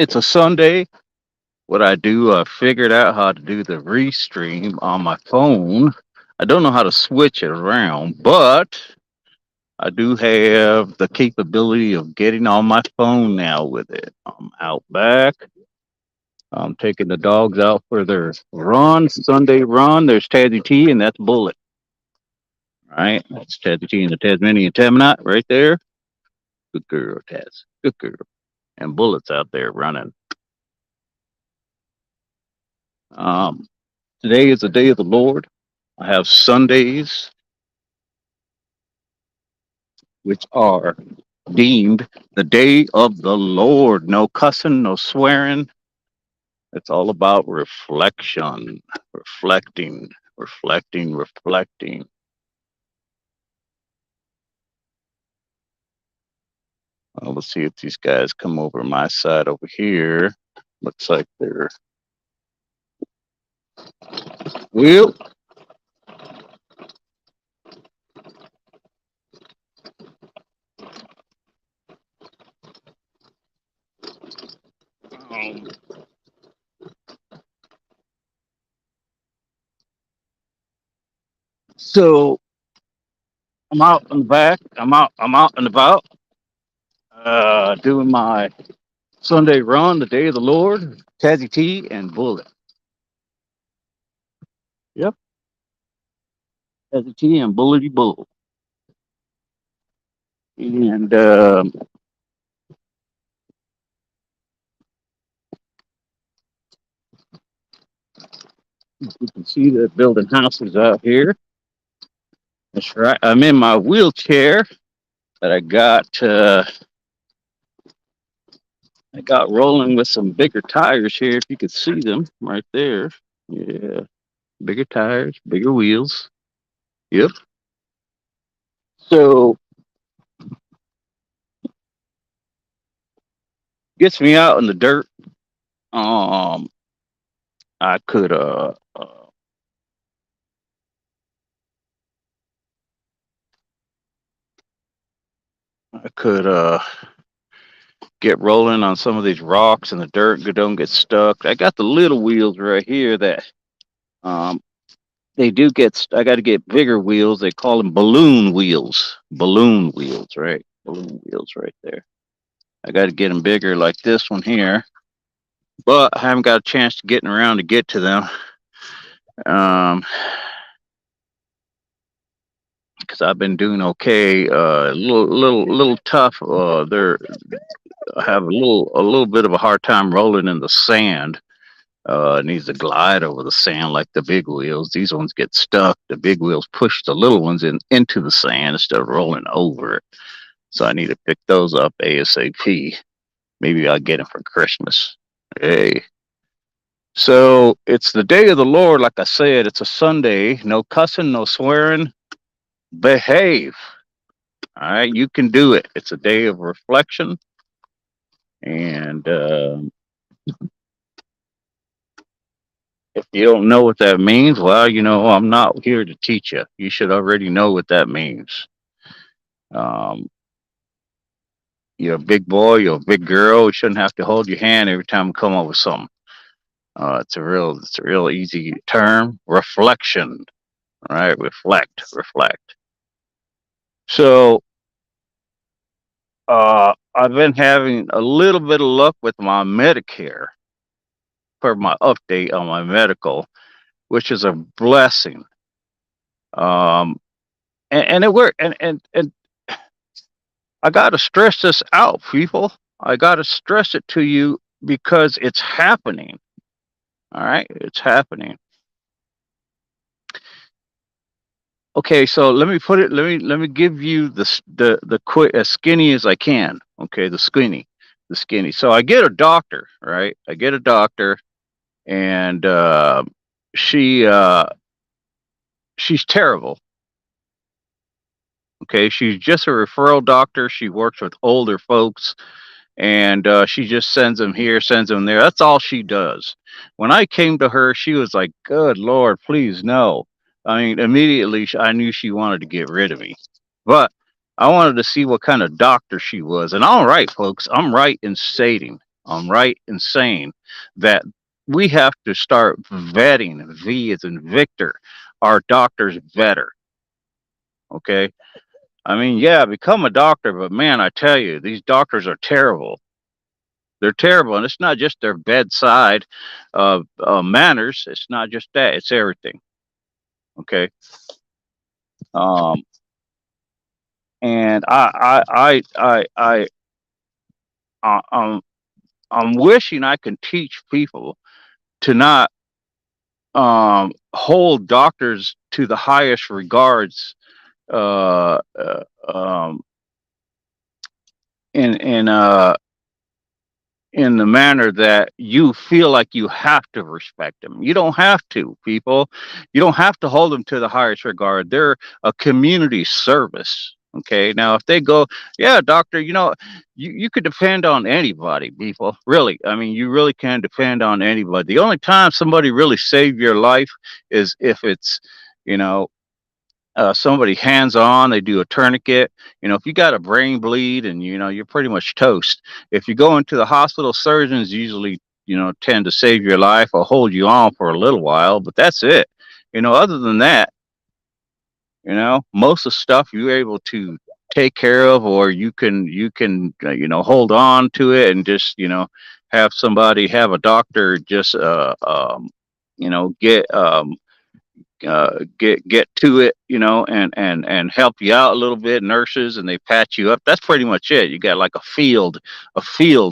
It's a Sunday. What I do, I figured out how to do the Restream on my phone. I don't know how to switch it around, but I do have the capability of getting on my phone now with it. I'm out back. I'm taking the dogs out for their run, Sunday run. There's Tazzy T, and that's Bullet. All right, that's Tazzy T and the Tasmanian Tamanite right there. Good girl, Taz. Good girl. And Bullet's out there running. Um, Today is the day of the Lord. I have Sundays, which are deemed the day of the Lord. No cussing, no swearing. It's all about reflection, reflecting. Let's see if these guys come over my side over here. Looks like they're. Well, um, so I'm out in the back. I'm out and about, doing my Sunday run, the day of the Lord, Tazzy T and Bullet. Yep, Tazzy T and Bullety Bull. And you can see the building houses out here. That's right. I'm in my wheelchair that I got rolling with some bigger tires here. If you could see them right there. Yeah, bigger tires, bigger wheels. Yep. So gets me out in the dirt. Um, I could I could get rolling on some of these rocks and the dirt don't get stuck. I got the little wheels right here that um they do get. I got to get bigger wheels. They call them balloon wheels. Balloon wheels, right? Balloon wheels right there. I got to get them bigger like this one here, but I haven't got a chance to getting around to get to them. Because I've been doing okay. Little tough. They're I have a little bit of a hard time rolling in the sand. It needs to glide over the sand like the big wheels. These ones get stuck. The big wheels push the little ones into the sand instead of rolling over it. So I need to pick those up ASAP. Maybe I'll get them for Christmas. Hey. So it's the day of the Lord. Like I said, it's a Sunday. No cussing, no swearing. Behave. All right. You can do it. It's a day of reflection. And if you don't know what that means, well, I'm not here to teach you. You should already know what that means. Um, you're a big boy, you're a big girl. You shouldn't have to hold your hand every time we come up with something. It's a real easy term. Reflection, right? Reflect. So, I've been having a little bit of luck with my Medicare for my update on my medical, which is a blessing. Um, and it worked. And I got to stress this out, people. I got to stress it to you because it's happening. All right, it's happening. Okay, so let me put it. Let me give you the quick as skinny as I can. Okay, the skinny. So I get a doctor, right? I get a doctor, and she she's terrible. Okay, she's just a referral doctor. She works with older folks, and she just sends them here, sends them there. That's all she does. When I came to her, she was like, "Good Lord, please no." I mean, immediately I knew she wanted to get rid of me, but I wanted to see what kind of doctor she was. And all right, folks, I'm right in stating, I'm right in saying that we have to start vetting, V as in Victor, our doctors better. Okay. I mean, yeah, become a doctor, but man, I tell you, these doctors are terrible. They're terrible, and it's not just their bedside manners. It's not just that; it's everything. Okay, um, and I, I'm wishing I can teach people to not hold doctors to the highest regards uh, uh, um, in in the manner that you feel like you have to respect them. You don't have to, people. You don't have to hold them to the highest regard. They're a community service. Okay. Now, if they go, yeah, doctor, you could depend on anybody, people. Really. I mean, you really can depend on anybody. The only time somebody really saved your life is if it's, you know, somebody hands on, they do a tourniquet. If you got a brain bleed and you're pretty much toast. If you go into the hospital, surgeons usually tend to save your life or hold you on for a little while, but that's it. Other than that, most of the stuff you're able to take care of, or you can hold on to it and just have a doctor just get get to it, and help you out a little bit. Nurses, and they pat you up. That's pretty much it. You got like a field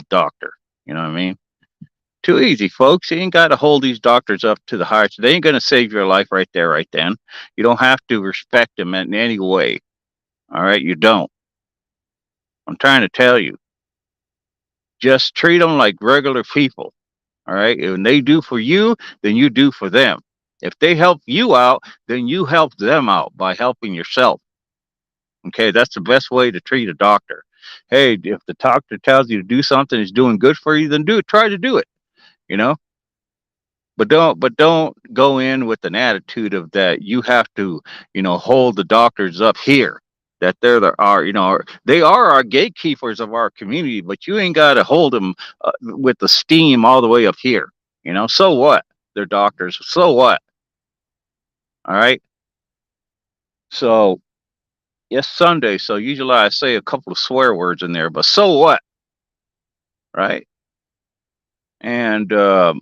doctor. You know what I mean? Too easy, folks. You ain't got to hold these doctors up to the hearts. They ain't gonna save your life right there, right then. You don't have to respect them in any way. All right, you don't. I'm trying to tell you. Just treat them like regular people. All right. When they do for you, then you do for them. If they help you out, then you help them out by helping yourself. Okay, that's the best way to treat a doctor. Hey, if the doctor tells you to do something is doing good for you, then do it. Try to do it. You know, but don't go in with an attitude of that you have to, hold the doctors up here. That they are our gatekeepers of our community, but you ain't got to hold them with the steam all the way up here. So what? They're doctors. So what? All right. So it's Sunday, so usually I say a couple of swear words in there, but so what? Right? And and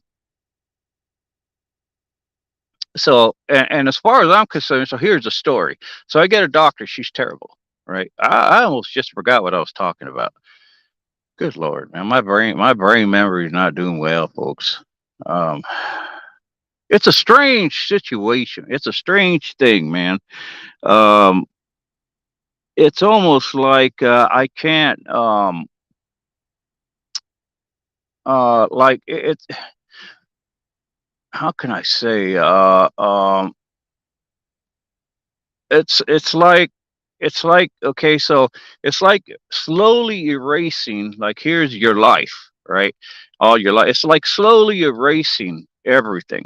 as far as I'm concerned, so here's the story. So I get a doctor. She's terrible. Right? I almost just forgot what I was talking about. Good Lord, man, my brain memory is not doing well, folks. Um, it's a strange situation. It's a strange thing, man. Um, it's almost like I can't like it's how can I say it's like okay, so it's like slowly erasing, like here's your life, right? All your life. It's like slowly erasing everything.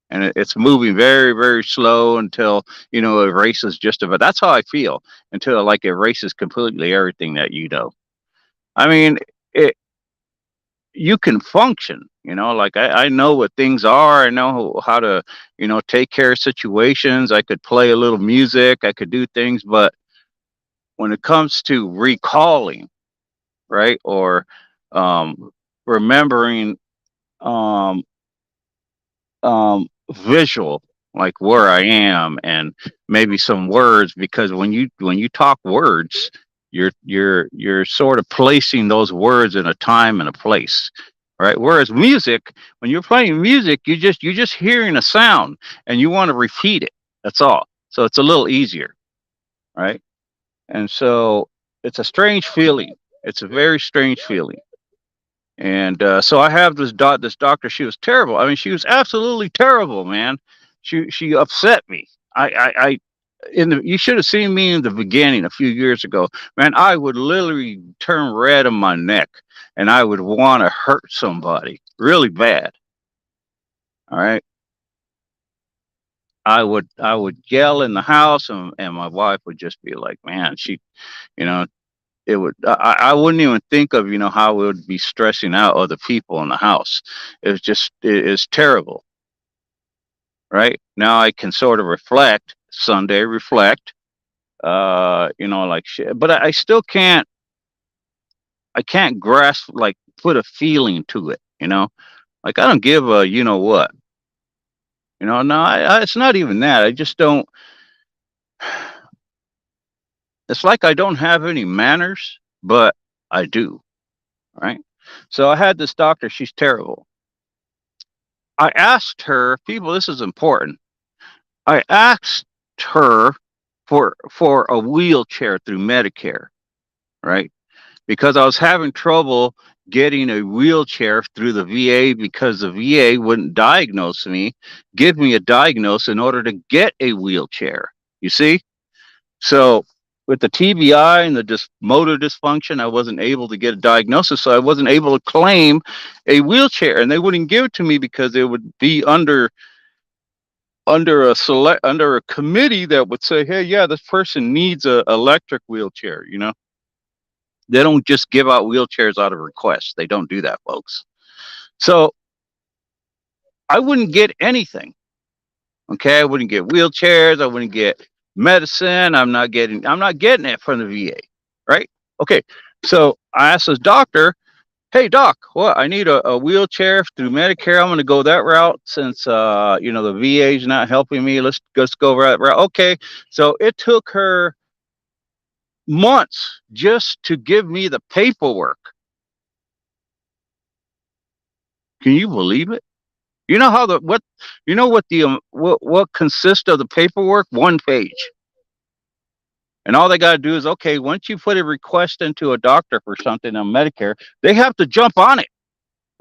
And it's moving very, very slow until it erases just about. That's how I feel until it like erases completely everything that you know. I mean, it you can function, like I know what things are. I know how to take care of situations. I could play a little music. I could do things, but when it comes to recalling, right, or remembering um, visual, like where I am, and maybe some words, because when you talk words, you're sort of placing those words in a time and a place, right? Whereas music, when you're playing music, you're just hearing a sound and you want to repeat it. That's all. So it's a little easier, right? And so it's a strange feeling. It's a very strange feeling. And so I have this doctor. She was terrible. I mean, she was absolutely terrible, man. She upset me. I you should have seen me in the beginning a few years ago, man. I would literally turn red on my neck, and I would want to hurt somebody really bad. All right, I would yell in the house, and my wife would just be like, man, you know. it would, I wouldn't even think of, how it would be stressing out other people in the house. It's terrible. Right now I can sort of reflect Sunday, reflect, like shit, but I still I can't grasp, like, put a feeling to it, like I don't give a, what, no, it's not even that. I just don't, it's like I don't have any manners, but I do. Right. So I had this doctor. She's terrible. I asked her, people, this is important. I asked her for a wheelchair through Medicare, right? Because I was having trouble getting a wheelchair through the VA because the VA wouldn't diagnose me, give me a diagnosis in order to get a wheelchair. You see? So with the TBI and the motor dysfunction, I wasn't able to get a diagnosis, so I wasn't able to claim a wheelchair, and they wouldn't give it to me because it would be under a committee that would say, "Hey, yeah, this person needs a electric wheelchair." They don't just give out wheelchairs out of request. They don't do that, folks. So I wouldn't get anything. Okay, I wouldn't get wheelchairs. I wouldn't get medicine. I'm not getting it from the VA, right? Okay, so I asked this doctor, "Hey, doc, what? I need a wheelchair through Medicare. I'm going to go that route since the VA is not helping me. Let's go that route." Okay, so it took her months just to give me the paperwork. Can you believe it? You know how the what you know what the what consists of the paperwork? One page. And all they got to do is, okay, once you put a request into a doctor for something on Medicare, they have to jump on it.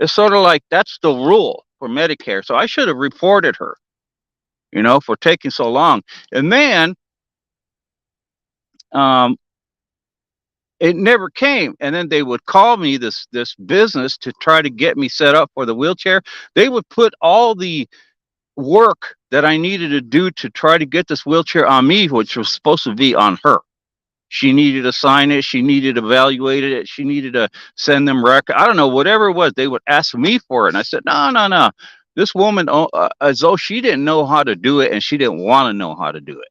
It's sort of like that's the rule for Medicare. So I should have reported her, for taking so long. And then um, it never came. And then they would call me, this business, to try to get me set up for the wheelchair. They would put all the work that I needed to do to try to get this wheelchair on me, which was supposed to be on her. She needed to sign it. She needed to evaluate it. She needed to send them record. I don't know, whatever it was. They would ask me for it, and I said, "No, no, no." This woman, as though she didn't know how to do it, and she didn't want to know how to do it.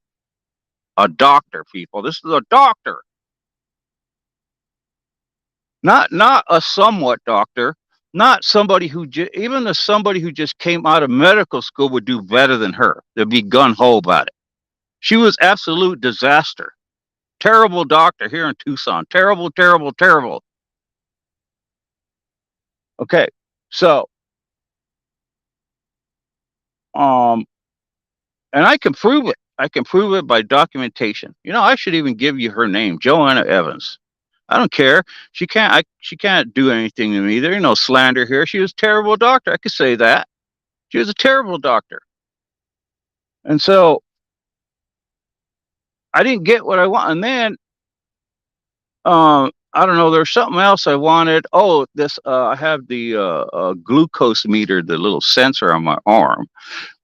A doctor, people. This is a doctor, not a somewhat doctor, not somebody who even somebody who just came out of medical school would do better than her. They'd be gun ho about it. She was absolute disaster. Terrible doctor here in Tucson. Terrible, terrible, terrible. Okay, so um, and I can prove it. I can prove it by documentation. I should even give you her name, Joanna Evans. I don't care. She can't do anything to me. There ain't no slander here. She was a terrible doctor. I could say that. She was a terrible doctor. And so I didn't get what I want. And then I don't know, there's something else I wanted. Oh, this I have the glucose meter, the little sensor on my arm,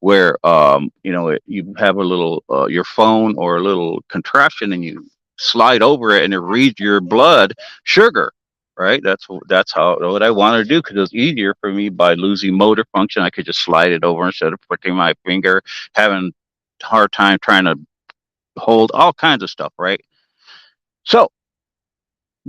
where you have a little your phone or a little contraption, and you slide over it, and it reads your blood sugar. Right, that's how what I wanted to do, because it was easier for me by losing motor function. I could just slide it over instead of putting my finger, having a hard time trying to hold all kinds of stuff. Right, so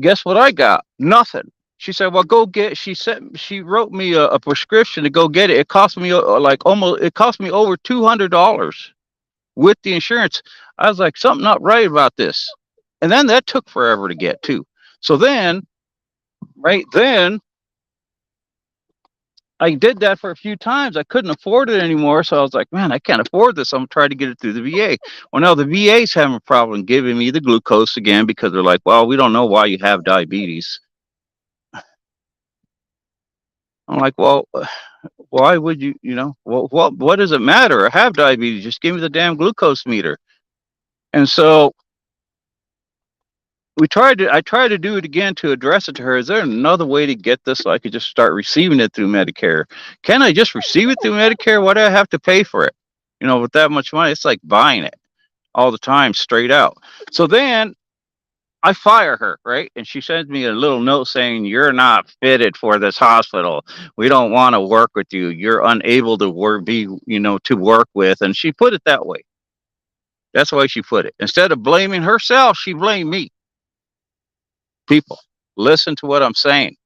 guess what I got? Nothing. She said, "Well, go get." She wrote me a prescription to go get it. It cost me it cost me over $200 with the insurance. I was like, something not right about this. And then that took forever to get too. So then, right then, I did that for a few times. I couldn't afford it anymore. So I was like, man, I can't afford this. I'm trying to get it through the VA. Well, now the VA's having a problem giving me the glucose again, because they're like, well, we don't know why you have diabetes. I'm like, well, why would what does it matter? I have diabetes. Just give me the damn glucose meter. And so I tried to do it again to address it to her. Is there another way to get this so I could just start receiving it through Medicare? Can I just receive it through Medicare? Why do I have to pay for it? With that much money, it's like buying it all the time straight out. So then I fire her, right? And she sends me a little note saying, "You're not fitted for this hospital. We don't want to work with you. You're unable to work, to work with." And she put it that way. That's the way she put it. Instead of blaming herself, she blamed me. People, listen to what I'm saying.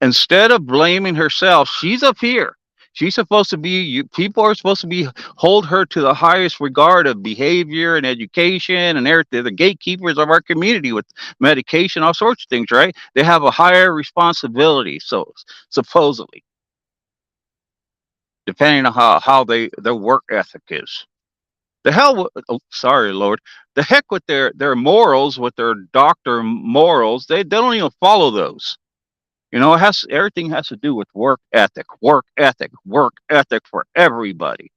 Instead of blaming herself, she's up here. She's supposed to be. People are supposed to be hold her to the highest regard of behavior and education, and they're the gatekeepers of our community with medication, all sorts of things. Right? They have a higher responsibility. So supposedly, depending on how their work ethic is. The hell with, oh, sorry, Lord. The heck with their morals, with their doctor morals. They don't even follow those. It has everything has to do with work ethic for everybody.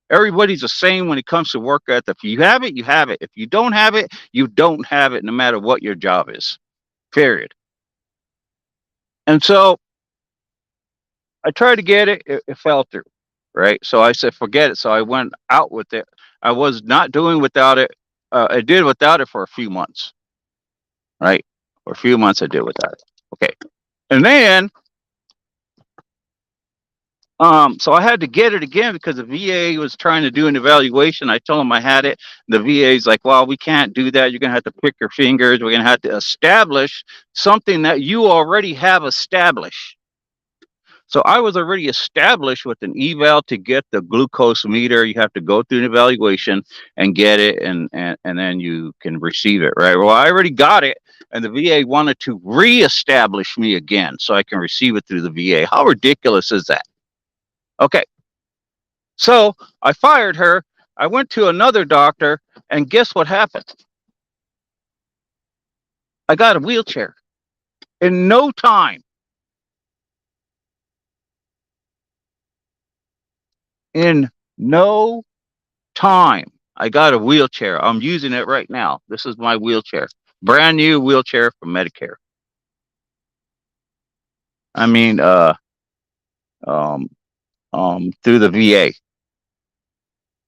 Everybody's the same when it comes to work ethic. If you have it, you have it. If you don't have it, you don't have it, no matter what your job is. Period. And so I tried to get it. It fell through. Right. So I said, forget it. So I went out with it. I was not doing without it. I did without it for a few months. Right. For a few months, I did without it. Okay. And then so I had to get it again because the VA was trying to do an evaluation. I told them I had it. The VA's like, well, we can't do that. You're going to have to prick your fingers. We're going to have to establish something that you already have established. So I was already established with an eval to get the glucose meter. You have to go through an evaluation and get it, and then you can receive it, right? Well, I already got it, and the VA wanted to reestablish me again so I can receive it through the VA. How ridiculous is that? Okay. So I fired her. I went to another doctor, and guess what happened? I got a wheelchair in no time. In no time, I got a wheelchair. I'm using it right now. This is my wheelchair, brand new wheelchair from Medicare. I mean, um, through the VA.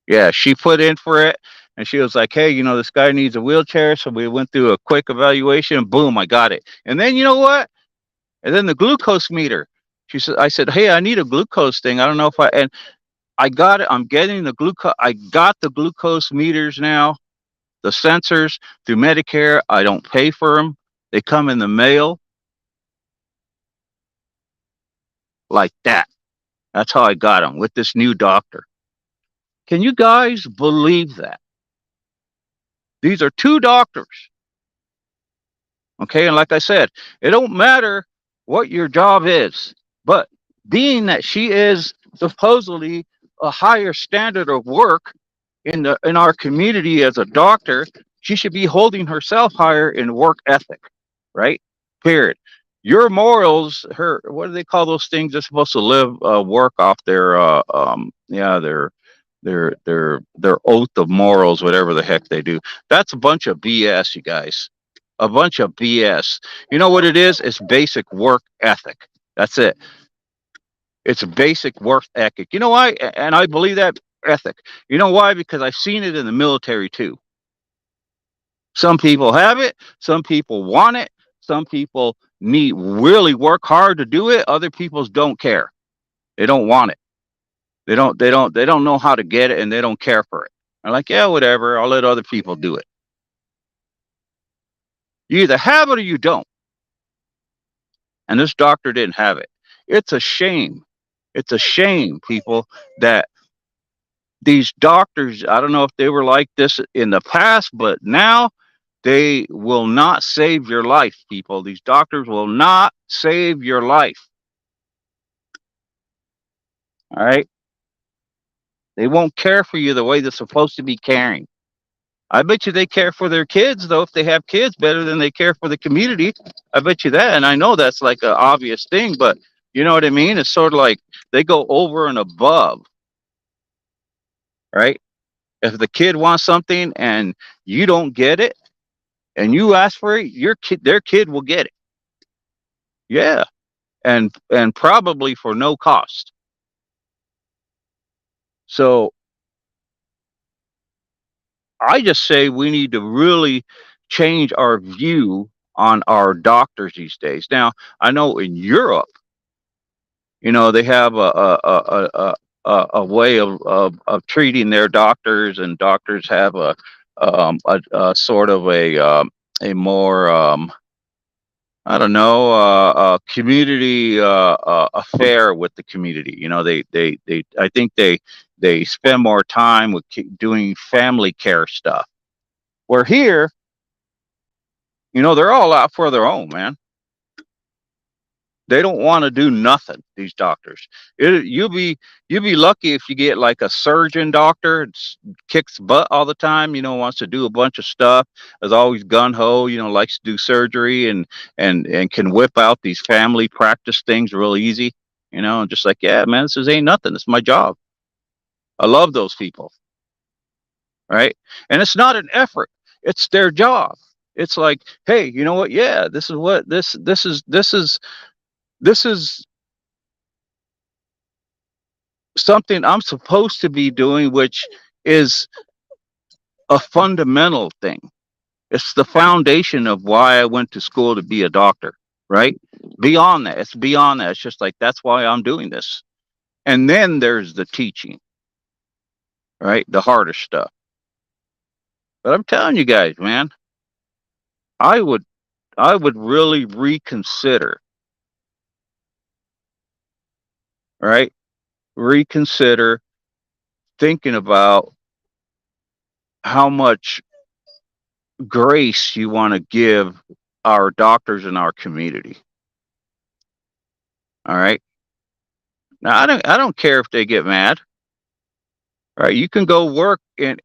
Yeah, she put in for it, and she was like, "Hey, this guy needs a wheelchair." So we went through a quick evaluation, and boom, I got it. And then you know what? And then the glucose meter. I said, "Hey, I need a glucose thing. I don't know if and I got it. I'm getting the glucose. I got the glucose meters now, the sensors through Medicare. I don't pay for them. They come in the mail like that. That's how I got them with this new doctor. Can you guys believe that? These are two doctors. Okay. And like I said, it don't matter what your job is, but being that she is supposedly a higher standard of work in our community as a doctor, she should be holding herself higher in work ethic, right? Period. Your morals, what do they call those things? They're supposed to live work off their oath of morals, whatever the heck they do. That's a bunch of BS, you guys. A bunch of BS. You know what it is? It's basic work ethic. That's it. It's a basic work ethic. You know why? And I believe that ethic. You know why? Because I've seen it in the military too. Some people have it. Some people want it. Some people need really work hard to do it. Other people don't care. They don't want it. They don't know how to get it, and they don't care for it. I'm like, yeah, whatever. I'll let other people do it. You either have it or you don't. And this doctor didn't have it. It's a shame. It's a shame, people, that these doctors, I don't know if they were like this in the past, but now they will not save your life, people. These doctors will not save your life. All right. They won't care for you the way they're supposed to be caring. I bet you they care for their kids, though, if they have kids, better than they care for the community. I bet you that. And I know that's like an obvious thing, but you know what I mean? It's sort of like they go over and above, right? If the kid wants something and you don't get it and you ask for it, their kid will get it. Yeah. And probably for no cost. So I just say we need to really change our view on our doctors these days. Now, I know in Europe, they have a way of treating their doctors, and doctors have a sort of a more I don't know, community affair with the community. I think they spend more time with doing family care stuff. Where here, they're all out for their own, man. They don't want to do nothing. These doctors, you'll be lucky if you get like a surgeon doctor. Kicks butt all the time. Wants to do a bunch of stuff. Is always gun ho. Likes to do surgery and can whip out these family practice things real easy. And just like, yeah, man, this ain't nothing. It's my job. I love those people, right? And it's not an effort. It's their job. It's like, hey, you know what? Yeah, this is what this is something I'm supposed to be doing, which is a fundamental thing. It's the foundation of why I went to school to be a doctor, right? Beyond that, it's beyond that. It's just like, that's why I'm doing this. And then there's the teaching, right? The harder stuff. But I'm telling you guys, man, I would really reconsider, right? Reconsider thinking about how much grace you want to give our doctors in our community. All right. Now I don't care if they get mad. Right. You can go work in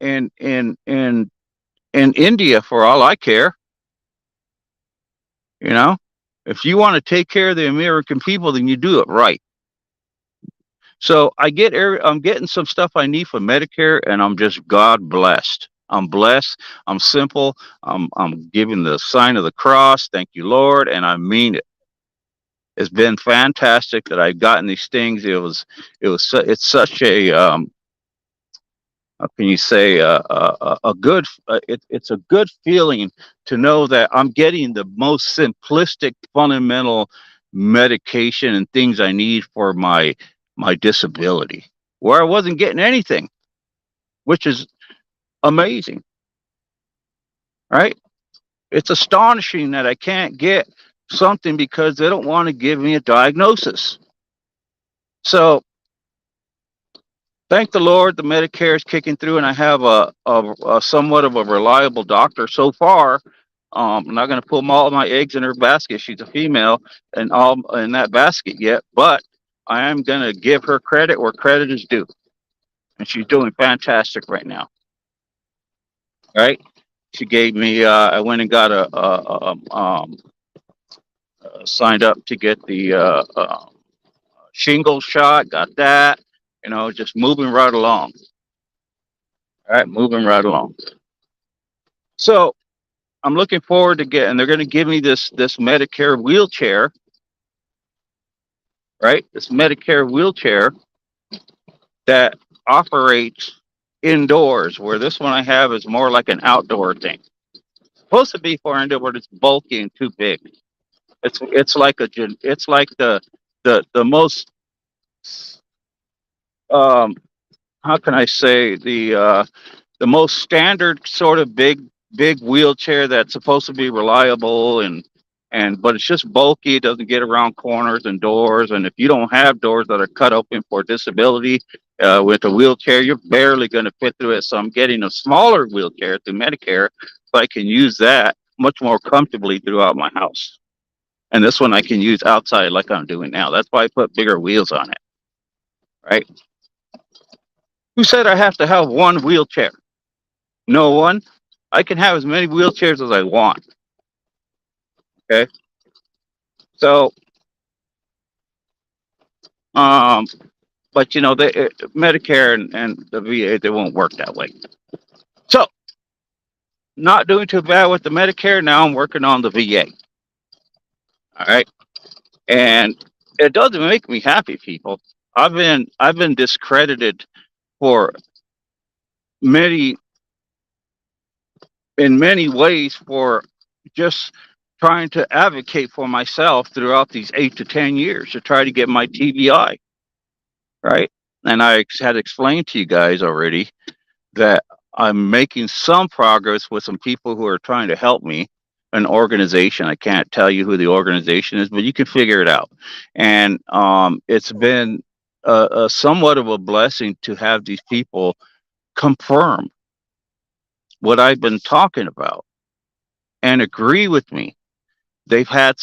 India for all I care. If you want to take care of the American people, then you do it right. So I'm getting some stuff I need for Medicare, and I'm just God blessed. I'm blessed. I'm simple. I'm giving the sign of the cross. Thank you, Lord, and I mean it. It's been fantastic that I've gotten these things. It's such a how can you say a good it's a good feeling to know that I'm getting the most simplistic, fundamental medication and things I need for my disability, where I wasn't getting anything, which is amazing, right? It's astonishing that I can't get something because they don't want to give me a diagnosis. So thank the Lord, the Medicare is kicking through, and I have a somewhat of a reliable doctor so far. I'm not going to put all my eggs in her basket. She's a female, and all in that basket yet, but I am going to give her credit where credit is due, and she's doing fantastic right now. Right? She gave me. I went and got signed up to get the shingle shot. Got that. Just moving right along. All right, moving right along. So I'm looking forward to getting. They're going to give me this Medicare wheelchair, right? This Medicare wheelchair that operates indoors, where this one I have is more like an outdoor thing. It's supposed to be for indoor, but it's bulky and too big. It's like the most how can I say, the most standard sort of big wheelchair that's supposed to be reliable, and but it's just bulky. It doesn't get around corners and doors, and if you don't have doors that are cut open for disability with a wheelchair, you're barely going to fit through it. So I'm getting a smaller wheelchair through Medicare, so I can use that much more comfortably throughout my house. And this one I can use outside like I'm doing now. That's why I put bigger wheels on it, right? Who said I have to have one wheelchair? No one. I can have as many wheelchairs as I want. Okay. So, um, but Medicare and the VA, they won't work that way. So, not doing too bad with the Medicare. Now I'm working on the VA. All right. And it doesn't make me happy, people. I've been discredited for many in many ways for just trying to advocate for myself throughout these 8 to 10 years to try to get my TBI, right? And I had explained to you guys already that I'm making some progress with some people who are trying to help me. An organization. I can't tell you who the organization is, but you can figure it out. And it's been a somewhat of a blessing to have these people confirm what I've been talking about and agree with me. They've had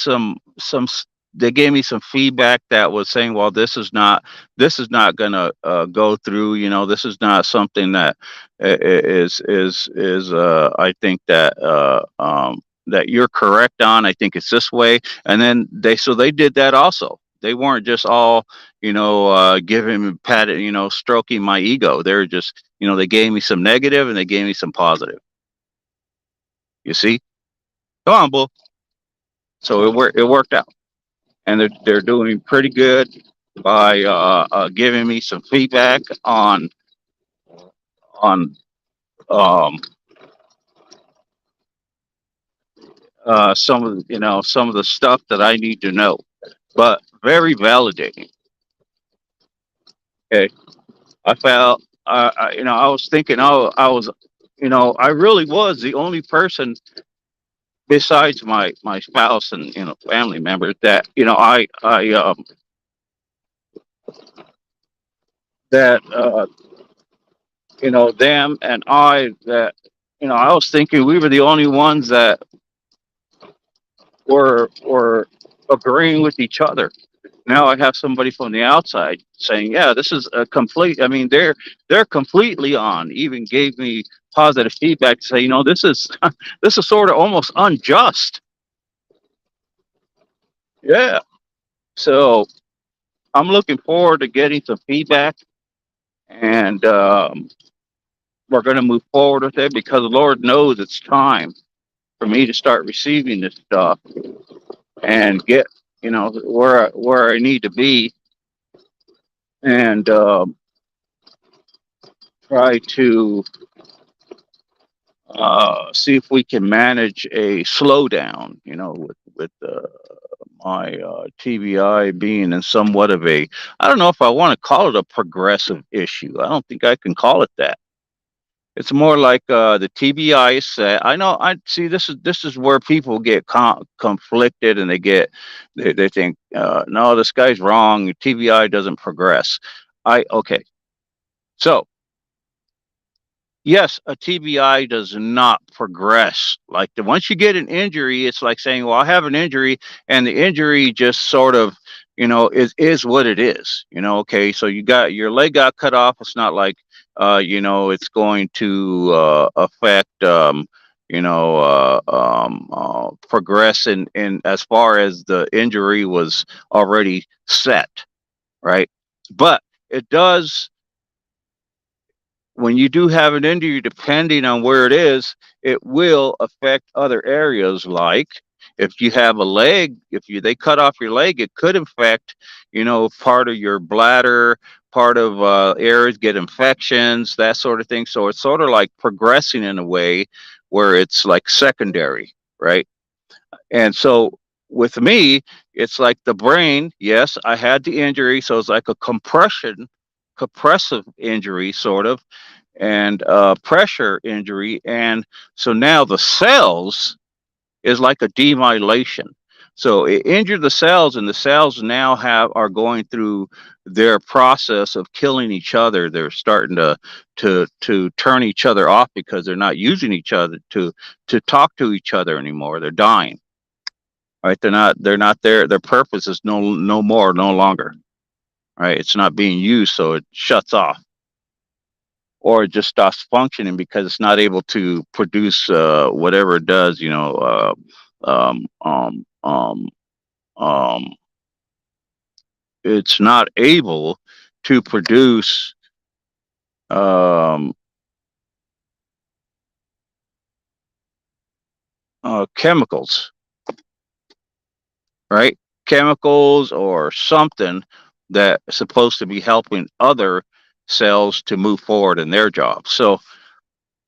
they gave me some feedback that was saying, well, this is not going to go through, this is not something that is I think that you're correct on. I think it's this way. And then they did that also. They weren't just all, giving me patting, stroking my ego. They're just, they gave me some negative and they gave me some positive. You see? Come on, bull. So it worked out, and they're doing pretty good by giving me some feedback on um, some of the stuff that I need to know, but very validating. Okay, I felt I was thinking, oh, I really was the only person besides my spouse and family members that that them and I that I was thinking we were the only ones that were agreeing with each other. Now I have somebody from the outside saying, "Yeah, this is a complete." I mean, they're completely on. Even gave me positive feedback to say, this is this is sort of almost unjust. Yeah. So I'm looking forward to getting some feedback, and we're going to move forward with it because Lord knows it's time for me to start receiving this stuff and get where I need to be, and try to see if we can manage a slowdown. With my TBI being in somewhat of a, I don't know if I want to call it a progressive issue. I don't think I can call it that. It's more like the TBI is set. I know. I see. This is where people get conflicted, and they think, no, this guy's wrong. TBI doesn't progress. Okay. So yes, a TBI does not progress. Like once you get an injury, it's like saying, "Well, I have an injury," and the injury just sort of, is what it is. Okay, so you got your leg got cut off. It's not like, it's going to affect, progress in as far as the injury was already set, right? But it does when you do have an injury, depending on where it is, it will affect other areas. Like if you have a leg, if they cut off your leg, it could affect, part of your bladder, part of areas get infections, that sort of thing. So it's sort of like progressing in a way where it's like secondary, right? And so with me, it's like the brain. Yes, I had the injury, so it's like a compressive injury, sort of, and pressure injury. And so now the cells is like a demyelination. So it injured the cells, and the cells now are going through their process of killing each other. They're starting to turn each other off because they're not using each other to talk to each other anymore. They're dying. Right? They're not there. Their purpose is no more, no longer. Right? It's not being used, so it shuts off, or it just stops functioning because it's not able to produce whatever it does. Um, um, um, um, it's not able to produce um, chemicals, right? Chemicals or something that is supposed to be helping other cells to move forward in their job. So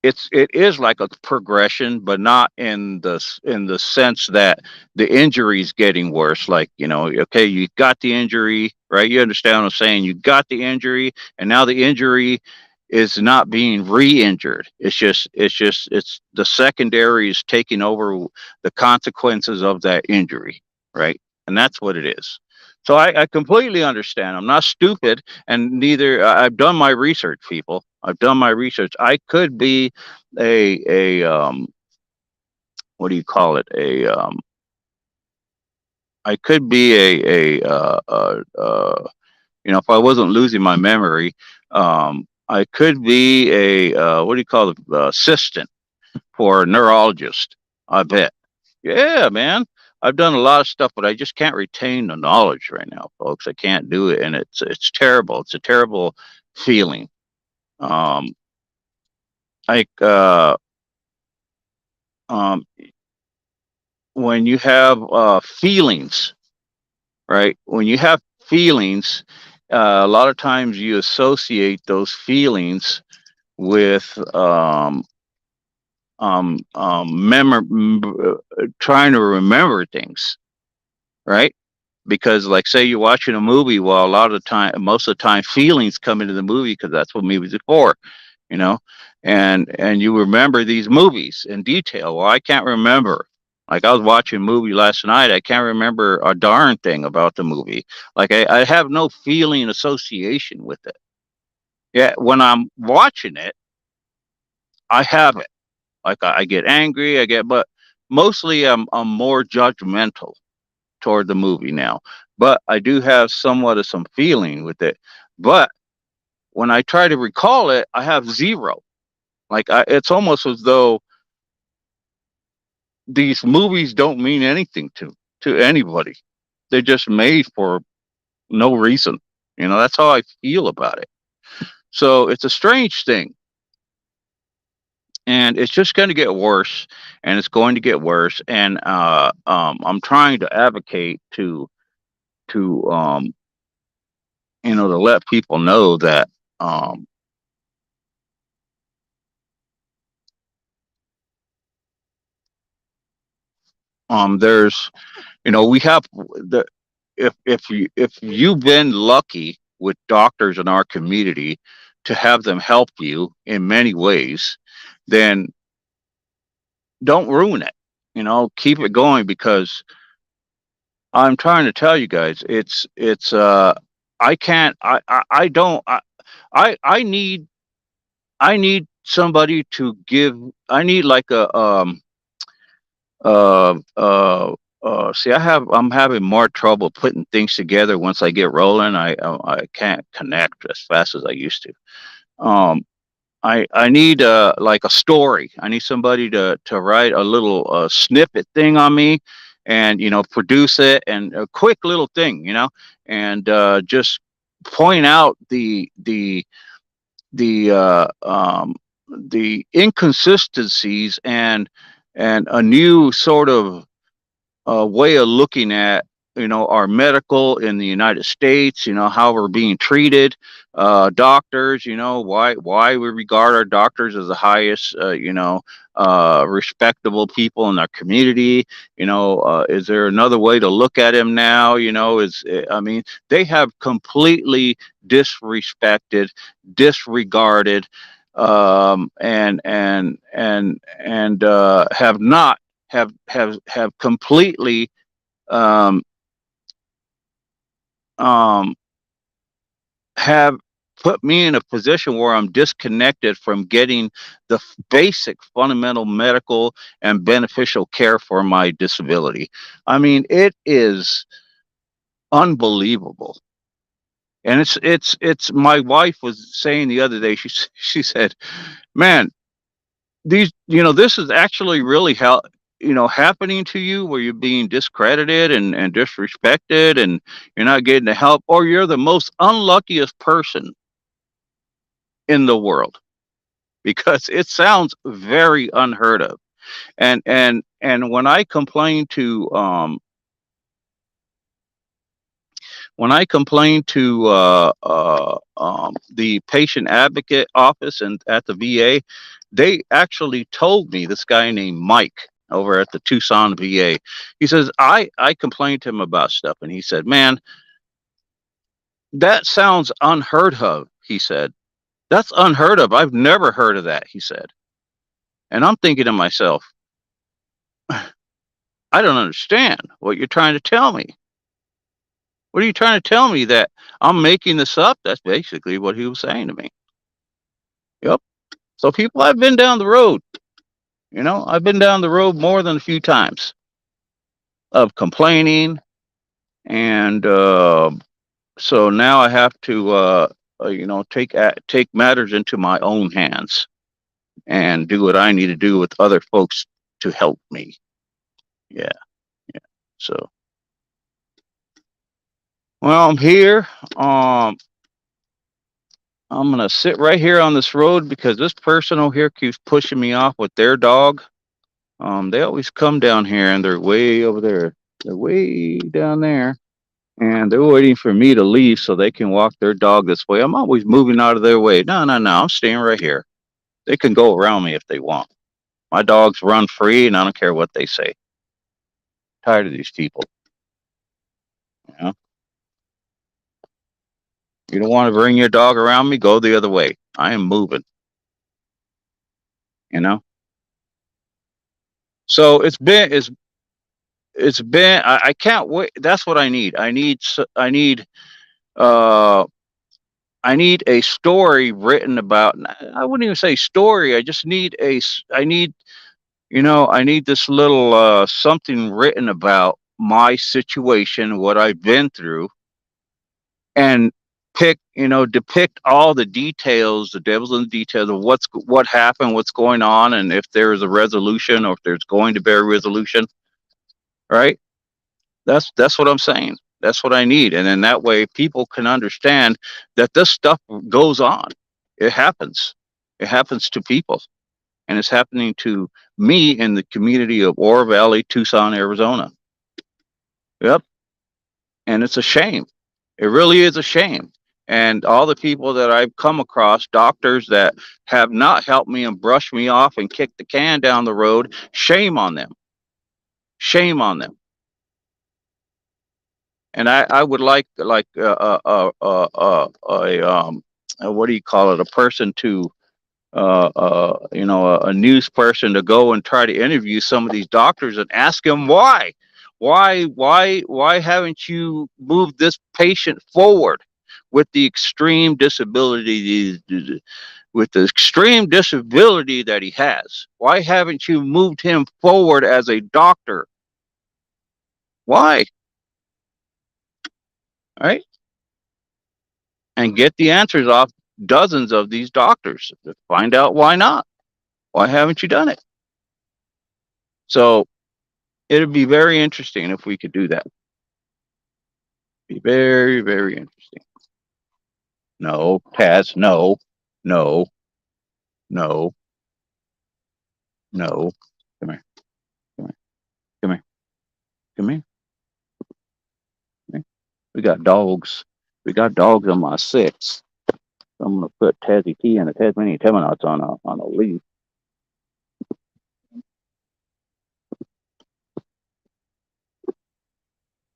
it is like a progression, but not in in the sense that the injury is getting worse. Like, okay, you got the injury, right? You understand what I'm saying? You got the injury, and now the injury is not being re-injured. It's the secondary is taking over the consequences of that injury, right? And that's what it is. So I completely understand. I'm not stupid, and neither I've done my research, people. I've done my research. I could be a what do you call it? I could be if I wasn't losing my memory, I could be a what do you call it? Assistant for a neurologist. I bet. Yeah, man. I've done a lot of stuff, but I just can't retain the knowledge right now, folks. I can't do it, and it's terrible. It's a terrible feeling. Um, like um, when you have feelings, right? When you have feelings, a lot of times you associate those feelings with trying to remember things, right? Because, like, say you're watching a movie, well, a lot of the time, most of the time, feelings come into the movie because that's what movies are for, you know, and you remember these movies in detail. Well, I can't remember. Like, I was watching a movie last night. I can't remember a darn thing about the movie. Like, I have no feeling association with it. Yeah, when I'm watching it, I have it. Like, I get angry. But mostly I'm more judgmental toward the movie now. But I do have somewhat of some feeling with it. But when I try to recall it, I have zero. Like, it's almost as though these movies don't mean anything to anybody. They're just made for no reason. That's how I feel about it. So it's a strange thing, and it's just going to get worse, and it's going to get worse. And I'm trying to advocate to to let people know that um, there's we have the if you've been lucky with doctors in our community to have them help you in many ways, then don't ruin it. Keep it going, because I'm trying to tell you guys, it's I can't I don't I need somebody to give. I need like a uh uh see, I'm having more trouble putting things together. Once I get rolling, I can't connect as fast as I used to. um I need like a story. I need somebody to write a little snippet thing on me, and produce it, and a quick little thing, and just point out the inconsistencies, and a new sort of way of looking at our medical in the United States. How we're being treated, doctors. Why we regard our doctors as the highest respectable people in our community. Is there another way to look at him now? Is I mean, they have completely disrespected, disregarded, and have not have completely um, um, have put me in a position where I'm disconnected from getting the basic fundamental medical and beneficial care for my disability. I mean, it is unbelievable. And it's my wife was saying the other day, she said, man, this is actually really how happening to you, where you're being discredited and disrespected, and you're not getting the help, or you're the most unluckiest person in the world, because it sounds very unheard of. And when I complain to the patient advocate office and at the VA, They actually told me, this guy named Mike over at the Tucson VA. He says, I complained to him about stuff, and he said, man, that sounds unheard of. He said, that's unheard of. I've never heard of that, he said. And I'm thinking to myself, I don't understand what you're trying to tell me. What are you trying to tell me, that I'm making this up? That's basically what he was saying to me. Yep. So people, I've been down the road. I've been down the road more than a few times of complaining, and so now I have to, take matters into my own hands and do what I need to do with other folks to help me. Yeah, yeah. So, well, I'm here. Um, I'm gonna sit right here on this road because this person over here keeps pushing me off with their dog. They always come down here and they're way over there. They're way down there. And they're waiting for me to leave so they can walk their dog this way. I'm always moving out of their way. No, no, no. I'm staying right here. They can go around me if they want. My dogs run free, and I don't care what they say. Tired of these people. You know, you don't want to bring your dog around me? Go the other way. I am moving. You know. So it's been. I can't wait. That's what I need. Uh I need a story written about. I wouldn't even say story. I just need I need, I need this little something written about my situation, what I've been through, and depict all the details, the devils in the details of what happened, what's going on, and if there is a resolution or if there's going to be a resolution. Right? That's what I'm saying. That's what I need, and then that way people can understand that this stuff goes on. It happens. It happens to people, and it's happening to me in the community of Oro Valley, Tucson, Arizona. Yep. And it's a shame. It really is a shame. And all the people that I've come across, doctors that have not helped me and brushed me off and kicked the can down the road, shame on them. Shame on them. And I would like what do you call it? A person to a news person to go and try to interview some of these doctors and ask them why haven't you moved this patient forward with the extreme disability, with the extreme disability that he has? Why haven't you moved him forward as a doctor? Why? Right? And get the answers off dozens of these doctors to find out why not. Why haven't you done it? So it'd be very interesting if we could do that. Be very, very interesting. No, Taz, no, no, no, no. Come here, come here, come here, come here. Come here. We got dogs. We got dogs on my six. So I'm gonna put Tazzy T and the Tasmanian Temanauts on a leash.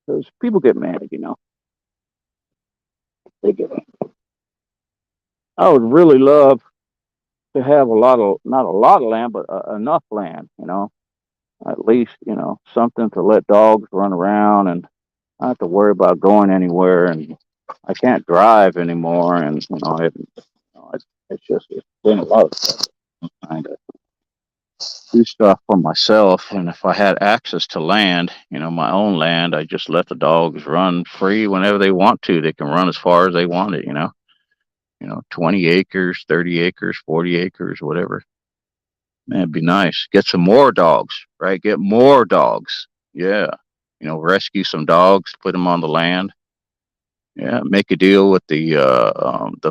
Because people get mad, They get mad. I would really love to have not a lot of land, but enough land, at least, something to let dogs run around and not have to worry about going anywhere. And I can't drive anymore. And, it's been a lot of stuff. I'm trying to do stuff for myself. And if I had access to land, my own land, I just let the dogs run free whenever they want to. They can run as far as they want it, 20 acres, 30 acres, 40 acres, whatever. Man, it'd be nice. Get some more dogs, right? Get more dogs. Yeah. Rescue some dogs, put them on the land. Yeah. Make a deal with the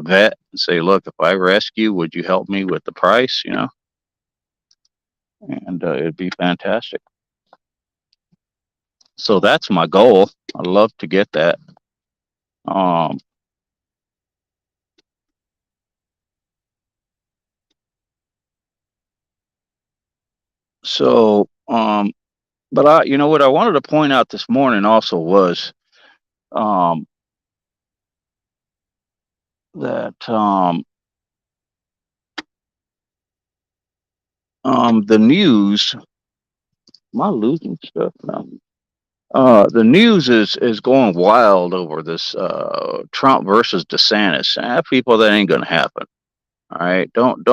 vet and say, look, if I rescue, would you help me with the price? And it'd be fantastic. So that's my goal. I'd love to get that. Um, So, but you know, what I wanted to point out this morning also was um, that the news. Am I losing stuff now? The news is going wild over this Trump versus DeSantis. People, that ain't gonna happen. All right, don't.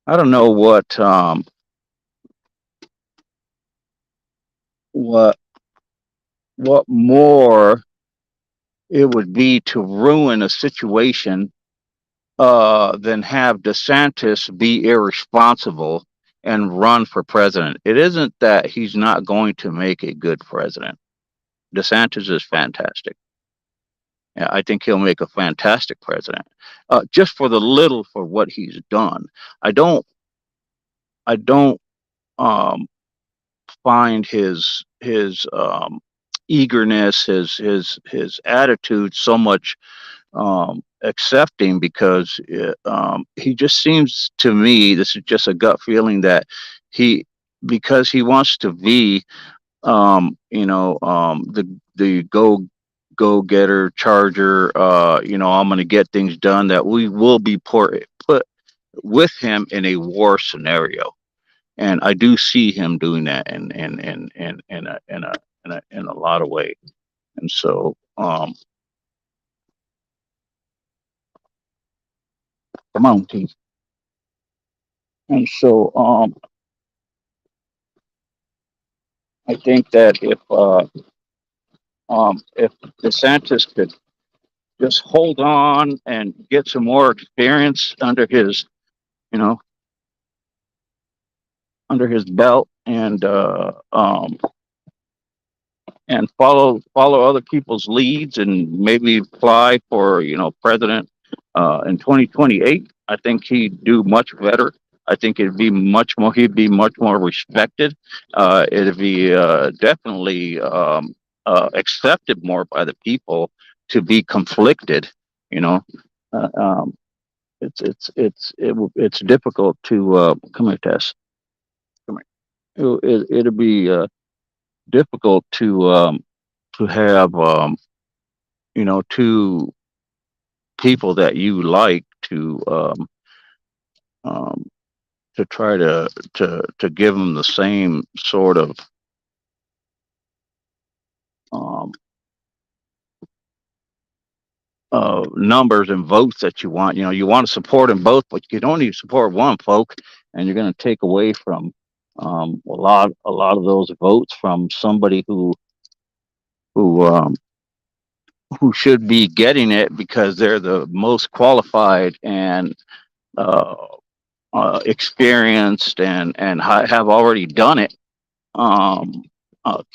I don't know what what more it would be to ruin a situation than have DeSantis be irresponsible and run for president. It isn't that he's not going to make a good president. DeSantis is fantastic. Yeah, I think he'll make a fantastic president. Just for the little for what he's done. I don't. I don't um, find his eagerness, his attitude so much accepting, because he just seems to me, this is just a gut feeling, that he, because he wants to be the go getter charger, I'm going to get things done, that we will be put with him in a war scenario. And I do see him doing that in a lot of ways. And so come on, T. And so I think that if DeSantis could just hold on and get some more experience you know, under his belt, and follow other people's leads, and maybe apply for president in 2028, I think he'd do much better. I think he'd be much more respected. It'd be definitely accepted more by the people to be conflicted. You know, uh, um, it's difficult to come here, Tess. Come here. It'd be difficult to have two people that you like um, to try to give them the same sort of um, numbers and votes that you want. You want to support them both, but you don't need to support one, folk, and you're going to take away from a lot of those votes from somebody who um, who should be getting it because they're the most qualified and uh, experienced and have already done it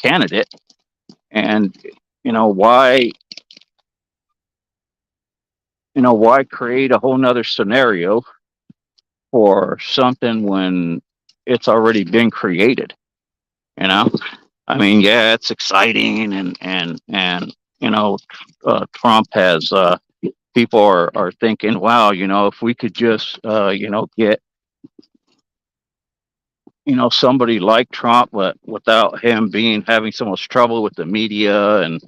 candidate. And why why create a whole nother scenario for something when it's already been created? you know I mean, yeah, it's exciting, and Trump has people are thinking, wow, if we could just get somebody like Trump, but without him having so much trouble with the media, and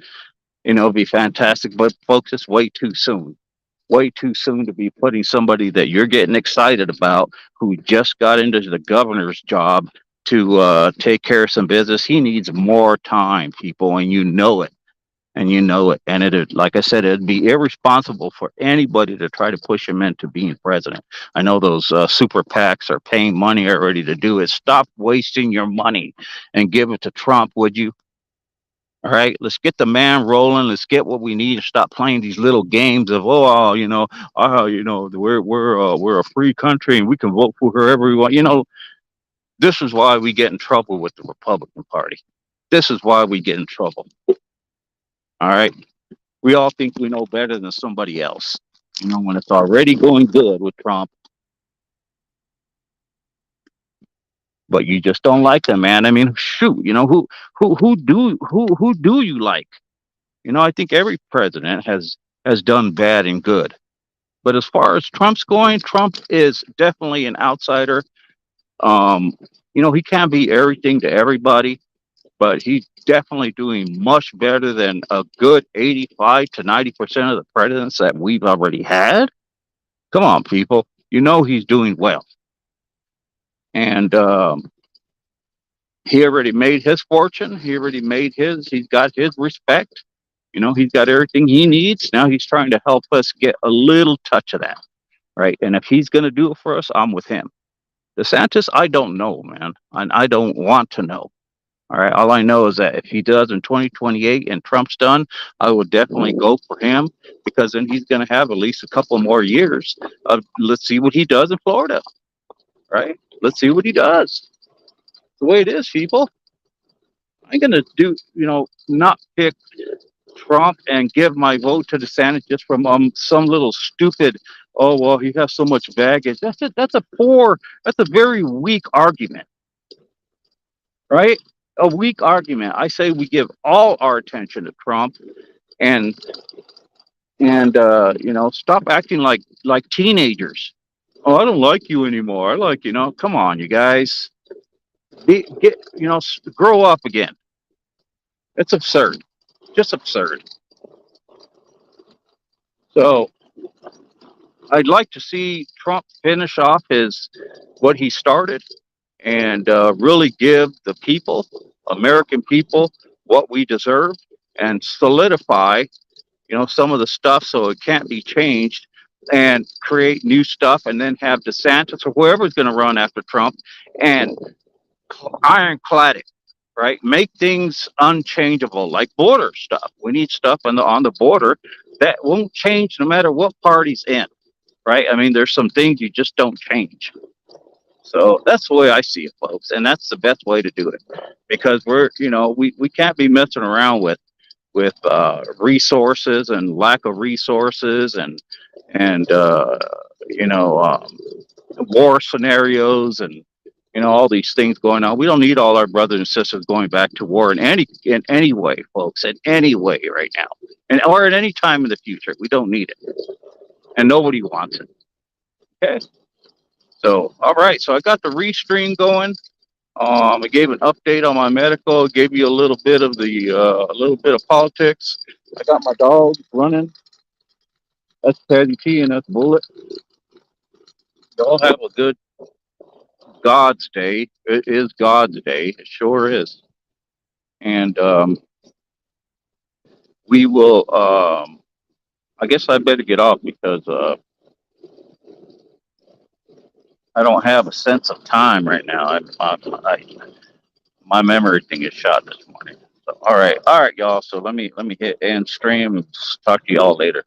be fantastic. But folks, it's way too soon. Way too soon to be putting somebody that you're getting excited about, who just got into the governor's job, to take care of some business. He needs more time, people, and and like I said, it'd be irresponsible for anybody to try to push him into being president. I know those super PACs are paying money already to do it. Stop wasting your money and give it to Trump, would you? All right, let's get the man rolling. Let's get what we need, and stop playing these little games of, we're a free country and we can vote for whoever we want. This is why we get in trouble with the Republican Party. This is why we get in trouble. All right, we all think we know better than somebody else. When it's already going good with Trump, but you just don't like them, man. I mean, shoot, who do you like? I think every president has done bad and good. But as far as Trump's going, Trump is definitely an outsider. Um, he can't be everything to everybody, but he's definitely doing much better than a good 85 to 90% of the presidents that we've already had. Come on, people. He's doing well. And he already made his fortune. He's got his respect. He's got everything he needs. Now he's trying to help us get a little touch of that. Right. And if he's going to do it for us, I'm with him. DeSantis, I don't know, man. And I don't want to know. All right. All I know is that if he does in 2028 and Trump's done, I will definitely go for him because then he's going to have at least a couple more years of let's see what he does in Florida. Right. Let's see what he does. The way it is, people. I'm going to not pick Trump and give my vote to DeSantis just from some little stupid. Oh well, he has so much baggage. That's a very weak argument, right? A weak argument. I say we give all our attention to Trump and stop acting like teenagers. Oh, I don't like you anymore. I like come on, you guys, grow up again. It's absurd, just absurd. So I'd like to see Trump finish off his what he started and really give the people, American people, what we deserve and solidify, some of the stuff so it can't be changed and create new stuff and then have DeSantis or whoever's going to run after Trump and ironclad it, right? Make things unchangeable like border stuff. We need stuff on the border that won't change no matter what party's in, right? I mean, there's some things you just don't change. So that's the way I see it, folks, and that's the best way to do it because we can't be messing around with resources and lack of resources and you know um, war scenarios and all these things going on. We don't need all our brothers and sisters going back to war in any way, folks, in any way right now, and or at any time in the future. We don't need it, and nobody wants it. Okay. So, all right. So I got the restream going. I gave an update on my medical. Gave you a little bit of politics. I got my dog running. That's Patty T and that's Bullet. Y'all have a good God's Day. It is God's Day. It sure is. And we will. I guess I better get off because I don't have a sense of time right now. My memory thing is shot this morning. So, all right, y'all. So let me hit end stream and talk to y'all later.